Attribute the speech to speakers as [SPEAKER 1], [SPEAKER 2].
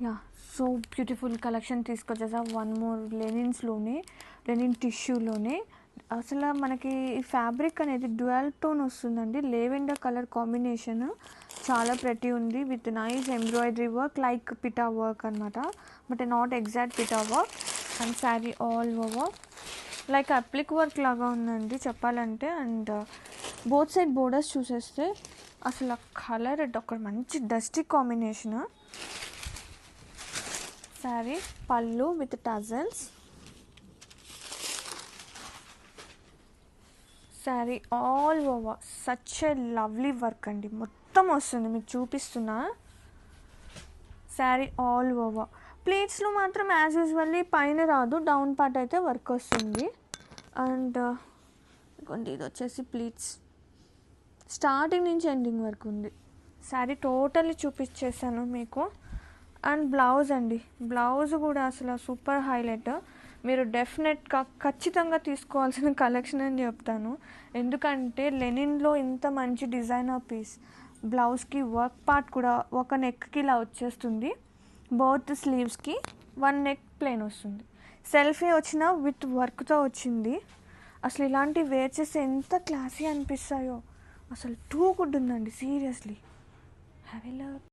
[SPEAKER 1] Yeah! So beautiful collection తీసుకొచ్చేసా. One more లెనిన్స్‌లోనే, linen టిష్యూలోనే. అసల మనకి ఈ ఫ్యాబ్రిక్ అనేది డ్యూయల్ టోన్ వస్తుందండి. లెవెండర్ కలర్ కాంబినేషన్ చాలా ప్రెటీ ఉంది. With nice embroidery work like పిటా వర్క్ అనమాట. బట్ నాట్ ఎగ్జాక్ట్ పిటా work. And sari all over like applique work లాగా ఉందండి చెప్పాలంటే. అండ్ బోత్ సైడ్ బోర్డర్స్ చూసేస్తే అసలు కలర్ ఒక మంచి డస్టీ కాంబినేషన్. శారీ పళ్ళు with tassels. Sari all over such a lovely work అండి. మొత్తం వస్తుంది మీకు చూపిస్తున్నా. శారీ ఆల్ ఓవర్ ప్లేట్స్లో మాత్రం యాజ్ యూజువల్లీ పైన రాదు, డౌన్ పార్ట్ అయితే వర్క్ వస్తుంది. అండ్ ఇది వచ్చేసి ప్లీట్స్ స్టార్టింగ్ నుంచి ఎండింగ్ వరకు ఉంది. శారీ టోటల్లీ చూపించేసాను మీకు. అండ్ బ్లౌజ్ అండి, బ్లౌజ్ కూడా అసలు సూపర్ హైలైట్. మీరు డెఫినెట్గా ఖచ్చితంగా తీసుకోవాల్సిన కలెక్షన్ అని చెప్తాను. ఎందుకంటే లెనిన్లో ఇంత మంచి డిజైనర్ పీస్, బ్లౌజ్కి వర్క్ పార్ట్ కూడా ఒక నెక్కి ఇలా వచ్చేస్తుంది. బోత్ స్లీవ్స్కి వన్ నెక్ ప్లెయిన్ వస్తుంది. సెల్ఫీ వచ్చిన విత్ వర్క్తో వచ్చింది. అసలు ఇలాంటి వేర్ చేస్తే ఎంత క్లాసీ అనిపిస్తాయో. అసలు టూ గుడ్ ఉందండి సీరియస్లీ. Have a luck.